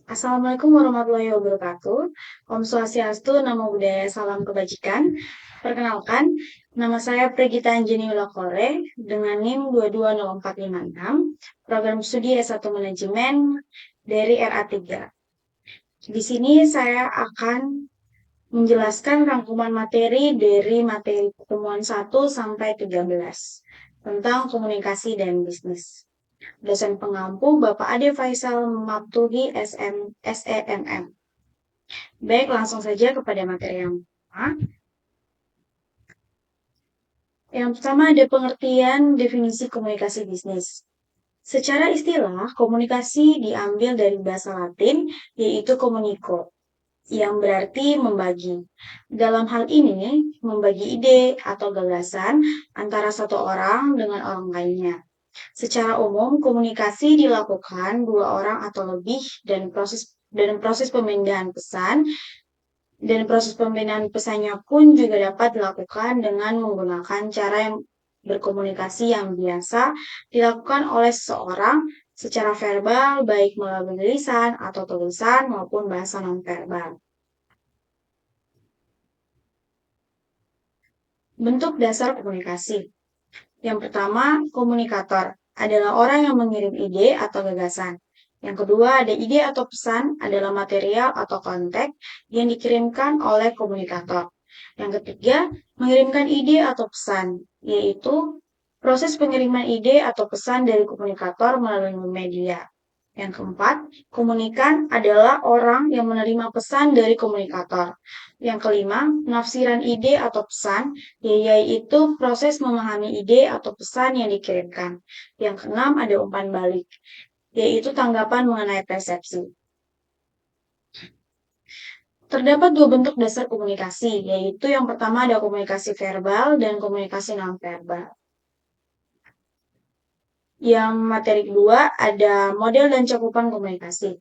Assalamualaikum warahmatullahi wabarakatuh. Om Swastiastu, Namo Buddhaya, Salam Kebajikan. Perkenalkan, nama saya Pregita Anjani Ulakore dengan NIM 220456, program studi S1 Manajemen dari RA3. Di sini saya akan menjelaskan rangkuman materi dari materi pertemuan 1 sampai 13 tentang komunikasi dan bisnis. Dosen pengampu Bapak Ade Faisal Maptuhi SEMM. Baik, langsung saja kepada materi yang pertama. Yang pertama ada pengertian definisi komunikasi bisnis. Secara istilah, komunikasi diambil dari bahasa Latin, yaitu communico, yang berarti membagi. Dalam hal ini, membagi ide atau gagasan antara satu orang dengan orang lainnya. Secara umum, komunikasi dilakukan dua orang atau lebih dan proses pemindahan pesan pesannya pun juga dapat dilakukan dengan menggunakan cara yang berkomunikasi yang biasa dilakukan oleh seseorang secara verbal, baik melalui lisan atau tulisan maupun bahasa nonverbal. Bentuk dasar komunikasi. Yang pertama, komunikator adalah orang yang mengirim ide atau gagasan. Yang kedua, ada ide atau pesan adalah material atau konteks yang dikirimkan oleh komunikator. Yang ketiga, mengirimkan ide atau pesan, yaitu proses pengiriman ide atau pesan dari komunikator melalui media. Yang keempat, komunikan adalah orang yang menerima pesan dari komunikator. Yang kelima, penafsiran ide atau pesan, yaitu proses memahami ide atau pesan yang dikirimkan. Yang keenam, ada umpan balik, yaitu tanggapan mengenai persepsi. Terdapat dua bentuk dasar komunikasi, yaitu yang pertama ada komunikasi verbal dan komunikasi nonverbal. Yang materi kedua ada model dan cakupan komunikasi.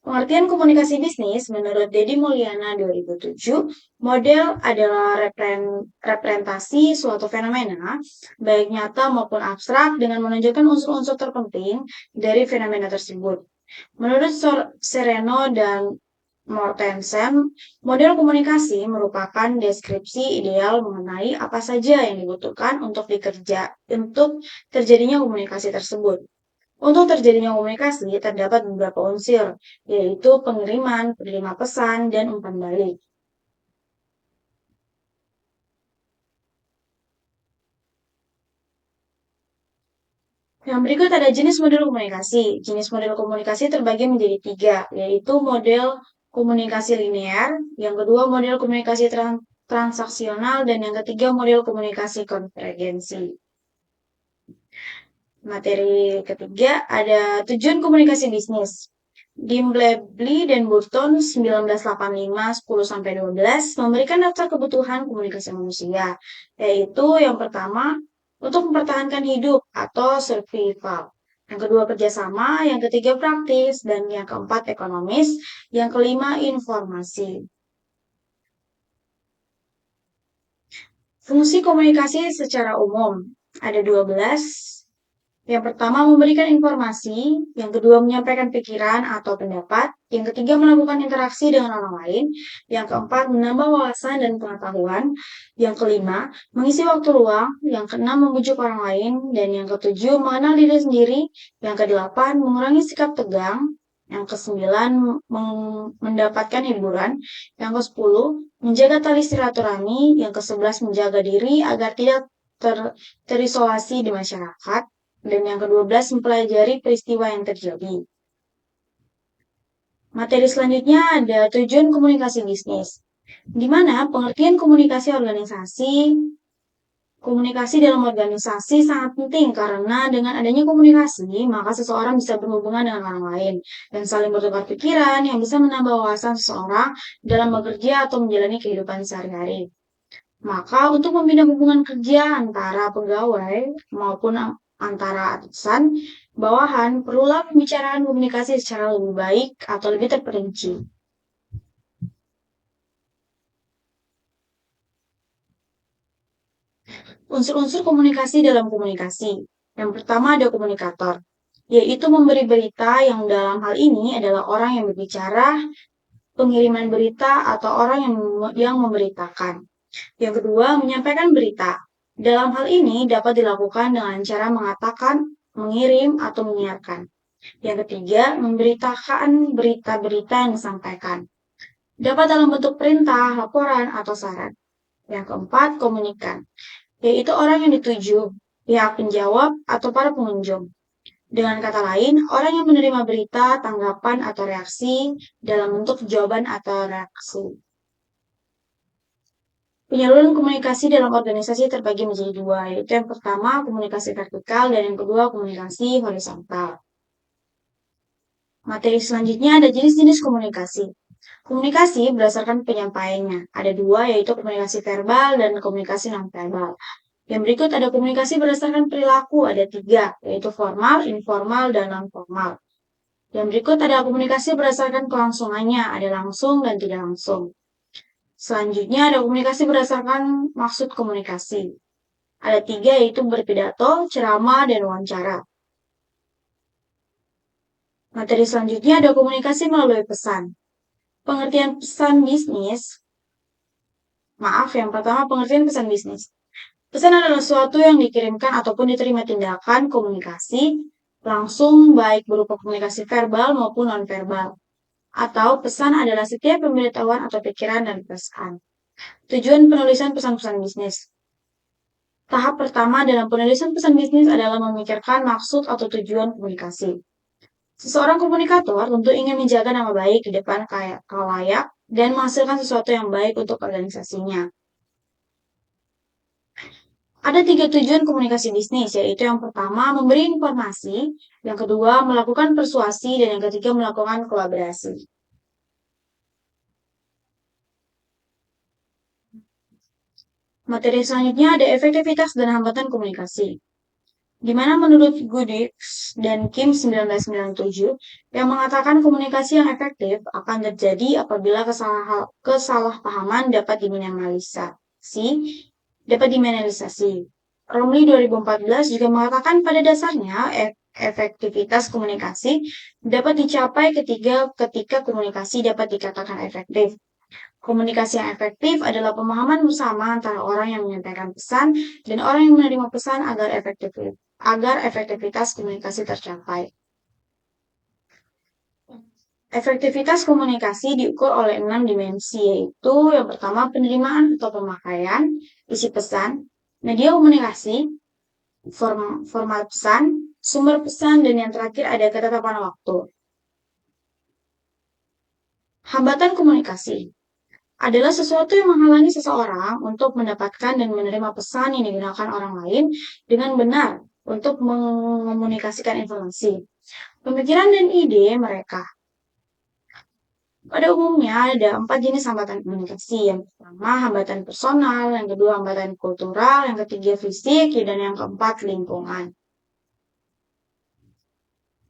Pengertian komunikasi bisnis menurut Dedi Mulyana 2007, model adalah representasi suatu fenomena, baik nyata maupun abstrak, dengan menunjukkan unsur-unsur terpenting dari fenomena tersebut. Menurut Sereno dan Mortensen, model komunikasi merupakan deskripsi ideal mengenai apa saja yang dibutuhkan untuk terjadinya komunikasi tersebut. Untuk terjadinya komunikasi, terdapat beberapa unsur, yaitu pengiriman, penerima pesan, dan umpan balik. Yang berikut ada jenis model komunikasi. Jenis model komunikasi terbagi menjadi tiga, yaitu model komunikasi linear, yang kedua model komunikasi transaksional, dan yang ketiga model komunikasi konvergensi. Materi ketiga ada tujuan komunikasi bisnis. Dimbleby dan Burton 1985-10-12 memberikan daftar kebutuhan komunikasi manusia, yaitu yang pertama untuk mempertahankan hidup atau survival, yang kedua kerjasama, yang ketiga praktis, dan yang keempat ekonomis, yang kelima informasi. Fungsi komunikasi secara umum ada 12. Yang pertama memberikan informasi, yang kedua menyampaikan pikiran atau pendapat, yang ketiga melakukan interaksi dengan orang lain, yang keempat menambah wawasan dan pengetahuan, yang kelima mengisi waktu luang, yang keenam membujuk orang lain, dan yang ketujuh mengenal diri sendiri, yang kedelapan mengurangi sikap tegang, yang kesembilan mendapatkan hiburan, yang ke-10 menjaga tali silaturahmi, yang ke-11 menjaga diri agar tidak terisolasi di masyarakat, dan yang ke-12 mempelajari peristiwa yang terjadi. Materi selanjutnya ada tujuan komunikasi bisnis, di mana pengertian komunikasi dalam organisasi sangat penting karena dengan adanya komunikasi, maka seseorang bisa berhubungan dengan orang lain dan saling bertukar pikiran yang bisa menambah wawasan seseorang dalam bekerja atau menjalani kehidupan sehari-hari. Maka untuk membina hubungan kerja antara pegawai maupun antara atasan, bawahan, perlulah pembicaraan komunikasi secara lebih baik atau lebih terperinci. Unsur-unsur komunikasi dalam komunikasi. Yang pertama ada komunikator, yaitu memberi berita yang dalam hal ini adalah orang yang berbicara, pengiriman berita, atau orang yang memberitakan. Yang kedua, menyampaikan berita. Dalam hal ini dapat dilakukan dengan cara mengatakan, mengirim, atau menyiarkan. Yang ketiga, memberitakan berita-berita yang disampaikan. Dapat dalam bentuk perintah, laporan, atau saran. Yang keempat, komunikan, yaitu orang yang dituju, pihak penjawab, atau para pengunjung. Dengan kata lain, orang yang menerima berita, tanggapan, atau reaksi dalam bentuk jawaban atau reaksi. Penyaluran komunikasi dalam organisasi terbagi menjadi dua, yaitu yang pertama komunikasi vertikal dan yang kedua komunikasi horizontal. Materi selanjutnya ada jenis-jenis komunikasi. Komunikasi berdasarkan penyampaiannya. Ada dua, yaitu komunikasi verbal dan komunikasi non-verbal. Yang berikut ada komunikasi berdasarkan perilaku, ada tiga, yaitu formal, informal, dan non-formal. Yang berikut ada komunikasi berdasarkan kelangsungannya, ada langsung dan tidak langsung. Selanjutnya ada komunikasi berdasarkan maksud komunikasi. Ada tiga, yaitu berpidato, ceramah, dan wawancara. Materi selanjutnya ada komunikasi melalui pesan. Pengertian pesan bisnis. Yang pertama pengertian pesan bisnis. Pesan adalah sesuatu yang dikirimkan ataupun diterima tindakan komunikasi langsung baik berupa komunikasi verbal maupun non-verbal. Atau pesan adalah setiap pemberitahuan atau pikiran dan pesan. Tujuan penulisan pesan-pesan bisnis. Tahap pertama dalam penulisan pesan bisnis adalah memikirkan maksud atau tujuan komunikasi. Seseorang komunikator tentu ingin menjaga nama baik di depan khalayak dan menghasilkan sesuatu yang baik untuk organisasinya. Ada tiga tujuan komunikasi bisnis, yaitu yang pertama memberi informasi, yang kedua melakukan persuasi, dan yang ketiga melakukan kolaborasi. Materi selanjutnya ada efektivitas dan hambatan komunikasi. Di mana menurut Goodix dan Kim 1997 yang mengatakan komunikasi yang efektif akan terjadi apabila kesalahpahaman dapat diminimalisasi. Romli 2014 juga mengatakan pada dasarnya efektivitas komunikasi dapat dicapai ketika komunikasi dapat dikatakan efektif. Komunikasi yang efektif adalah pemahaman bersama antara orang yang menyampaikan pesan dan orang yang menerima pesan agar efektivitas komunikasi tercapai. Efektivitas komunikasi diukur oleh 6 dimensi, yaitu yang pertama penerimaan atau pemakaian, isi pesan, media komunikasi, format pesan, sumber pesan, dan yang terakhir ada ketetapan waktu. Hambatan komunikasi adalah sesuatu yang menghalangi seseorang untuk mendapatkan dan menerima pesan yang digunakan orang lain dengan benar untuk mengomunikasikan informasi, pemikiran, dan ide mereka. Pada umumnya ada 4 jenis hambatan komunikasi. Yang pertama hambatan personal, yang kedua hambatan kultural, yang ketiga fisik, dan yang keempat lingkungan.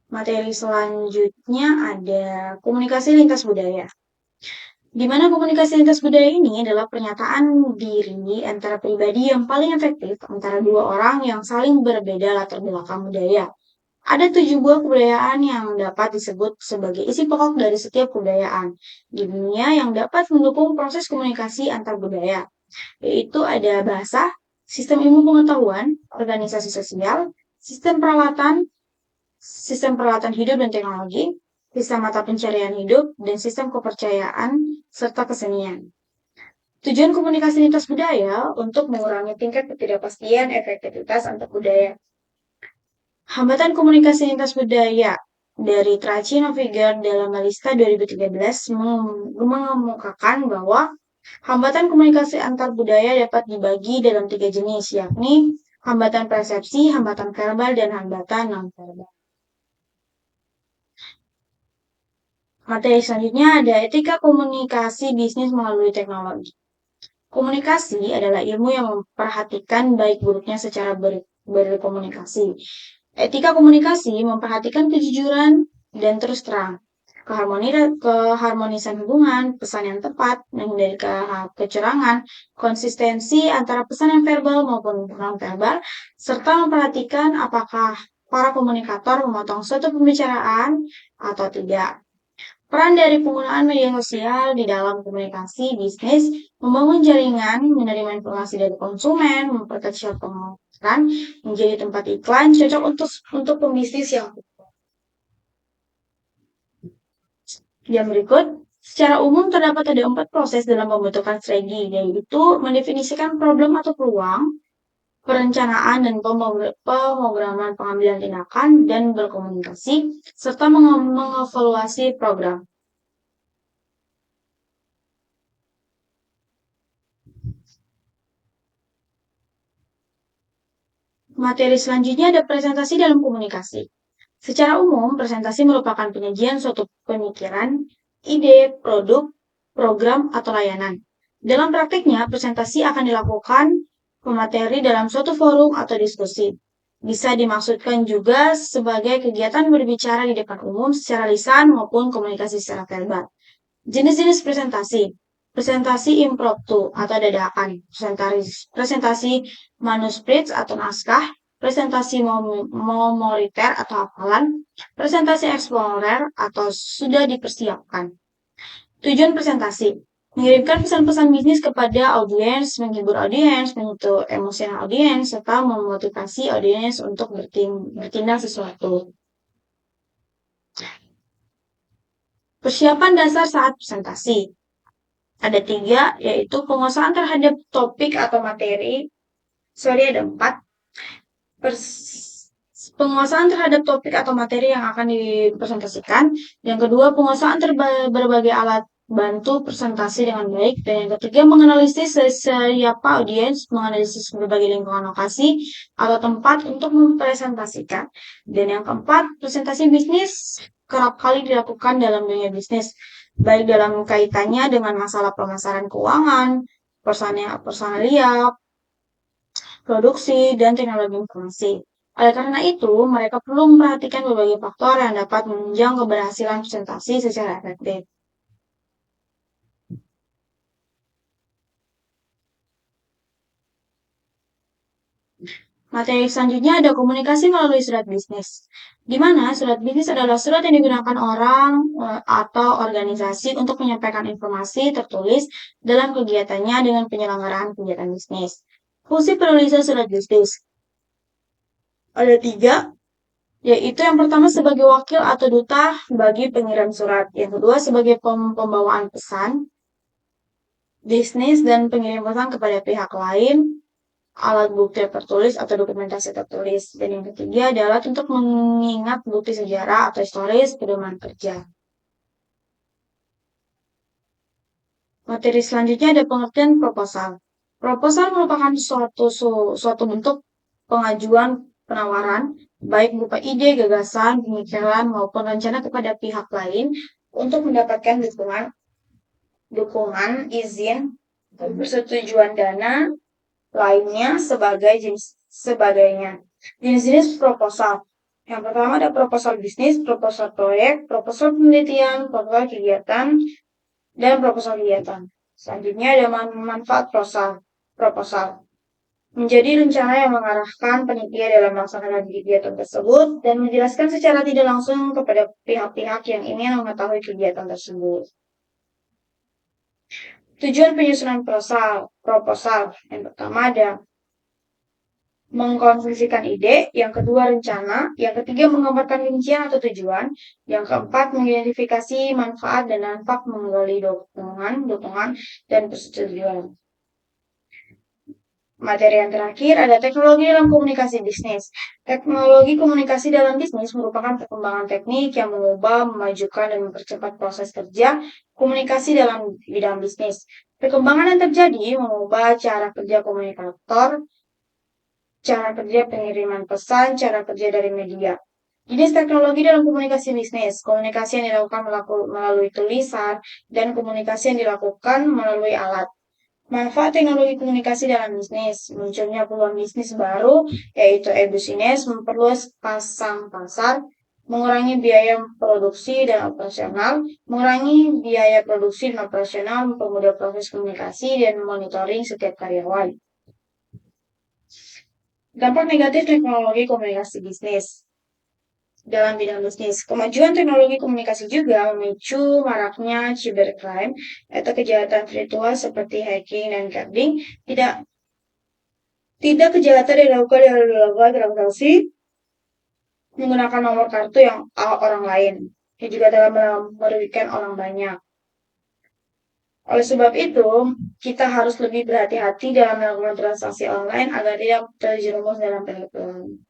Materi selanjutnya ada komunikasi lintas budaya. Di mana komunikasi lintas budaya ini adalah pernyataan diri antara pribadi yang paling efektif antara dua orang yang saling berbeda latar belakang budaya. Ada 7 buah kebudayaan yang dapat disebut sebagai isi pokok dari setiap kebudayaan di dunia yang dapat mendukung proses komunikasi antar budaya, yaitu ada bahasa, sistem ilmu pengetahuan, organisasi sosial, sistem peralatan hidup dan teknologi, sistem mata pencarian hidup, dan sistem kepercayaan serta kesenian. Tujuan komunikasi lintas budaya untuk mengurangi tingkat ketidakpastian efektivitas antar budaya. Hambatan komunikasi lintas budaya dari Traci Noviger dalam Malista 2013 mengemukakan bahwa hambatan komunikasi antar budaya dapat dibagi dalam 3 jenis, yakni hambatan persepsi, hambatan verbal, dan hambatan non-verbal. Materi selanjutnya ada etika komunikasi bisnis melalui teknologi. Komunikasi adalah ilmu yang memperhatikan baik buruknya secara berkomunikasi. Etika komunikasi memperhatikan kejujuran dan terus terang, keharmonisan hubungan, pesan yang tepat, menghindari kecurangan, konsistensi antara pesan yang verbal maupun non-verbal, serta memperhatikan apakah para komunikator memotong suatu pembicaraan atau tidak. Peran dari penggunaan media sosial di dalam komunikasi bisnis, membangun jaringan, menerima informasi dari konsumen, memperkecil pemasaran, menjadi tempat iklan cocok untuk pembisnis yang. Yang berikut, secara umum terdapat ada 4 proses dalam pembentukan strategi, yaitu mendefinisikan problem atau peluang, perencanaan dan pemrograman pengambilan tindakan, dan berkomunikasi, serta mengevaluasi program. Materi selanjutnya ada presentasi dalam komunikasi. Secara umum, presentasi merupakan penyajian suatu pemikiran, ide, produk, program, atau layanan. Dalam praktiknya, presentasi akan dilakukan pemateri dalam suatu forum atau diskusi. Bisa dimaksudkan juga sebagai kegiatan berbicara di depan umum secara lisan maupun komunikasi secara verbal. Jenis-jenis presentasi. Presentasi impromptu atau dadakan, presentasi manuskrip atau naskah, presentasi memoriter atau hafalan, presentasi eksplorer atau sudah dipersiapkan. Tujuan presentasi, mengirimkan pesan-pesan bisnis kepada audiens, menghibur audiens, menyentuh emosional audiens, serta memotivasi audiens untuk bertindak sesuatu. Persiapan dasar saat presentasi. Ada 3, yaitu penguasaan terhadap topik atau materi. Ada 4. Penguasaan terhadap topik atau materi yang akan dipresentasikan. Yang kedua, penguasaan berbagai alat bantu presentasi dengan baik. Dan yang ketiga, menganalisis siapa audiens, menganalisis berbagai lingkungan lokasi atau tempat untuk mempresentasikan. Dan yang keempat, presentasi bisnis kerap kali dilakukan dalam dunia bisnis, baik dalam kaitannya dengan masalah pemasaran keuangan, personalia, produksi, dan teknologi informasi. Oleh karena itu, mereka perlu memperhatikan berbagai faktor yang dapat menunjang keberhasilan presentasi secara efektif. Materi selanjutnya ada komunikasi melalui surat bisnis, di mana surat bisnis adalah surat yang digunakan orang atau organisasi untuk menyampaikan informasi tertulis dalam kegiatannya dengan penyelenggaraan kegiatan bisnis. Fungsi penulisan surat bisnis ada 3, yaitu yang pertama sebagai wakil atau duta bagi pengirim surat, yang kedua sebagai pembawaan pesan bisnis dan pengirim pesan kepada pihak lain, alat bukti tertulis atau dokumentasi tertulis, dan yang ketiga adalah untuk mengingat bukti sejarah atau historis pedoman kerja. Materi selanjutnya ada pengertian proposal. Proposal merupakan suatu bentuk pengajuan penawaran, baik berupa ide, gagasan, pemikiran, maupun rencana kepada pihak lain untuk mendapatkan dukungan, izin, persetujuan dana, lainnya sebagainya. Jenis-jenis proposal. Yang pertama ada proposal bisnis, proposal proyek, proposal penelitian, proposal kegiatan, dan proposal kegiatan. Selanjutnya ada manfaat proposal. Menjadi rencana yang mengarahkan panitia dalam melaksanakan kegiatan tersebut dan menjelaskan secara tidak langsung kepada pihak-pihak yang ingin mengetahui kegiatan tersebut. Tujuan penyusunan proposal. Yang pertama ada mengkonstruksikan ide, yang kedua rencana, yang ketiga menggambarkan rincian atau tujuan, yang keempat mengidentifikasi manfaat dan dampak, menggali dukungan dan persetujuan. Materi yang terakhir ada teknologi dalam komunikasi bisnis. Teknologi komunikasi dalam bisnis merupakan perkembangan teknik yang mengubah, memajukan, dan mempercepat proses kerja komunikasi dalam bidang bisnis. Perkembangan yang terjadi mengubah cara kerja komunikator, cara kerja pengiriman pesan, cara kerja dari media. Jenis teknologi dalam komunikasi bisnis, komunikasi yang dilakukan melalui tulisan, dan komunikasi yang dilakukan melalui alat. Manfaat teknologi komunikasi dalam bisnis, munculnya peluang bisnis baru, yaitu e-bisnis, memperluas pasang pasar, mengurangi biaya produksi dan operasional, mempermudah proses komunikasi, dan monitoring setiap karyawan. Dampak negatif teknologi komunikasi bisnis. dalam bidang bisnis. Kemajuan teknologi komunikasi juga memicu maraknya cybercrime atau kejahatan virtual seperti hacking dan coding. Tidak tidak kejahatan yang dilakukan dengan melakukan transaksi menggunakan nomor kartu yang orang lain, yang juga dalam merugikan orang banyak. Oleh sebab itu, kita harus lebih berhati-hati dalam melakukan transaksi online agar tidak terjerumus dalam penipuan.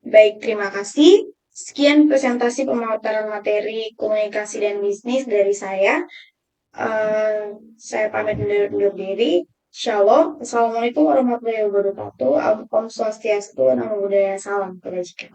Baik, terima kasih. Sekian presentasi pemaparan materi komunikasi dan bisnis dari saya. Saya pamit undur diri. Shalom. Assalamualaikum warahmatullahi wabarakatuh. Om Swastiastu, Namo Buddhaya, salam kebajikan.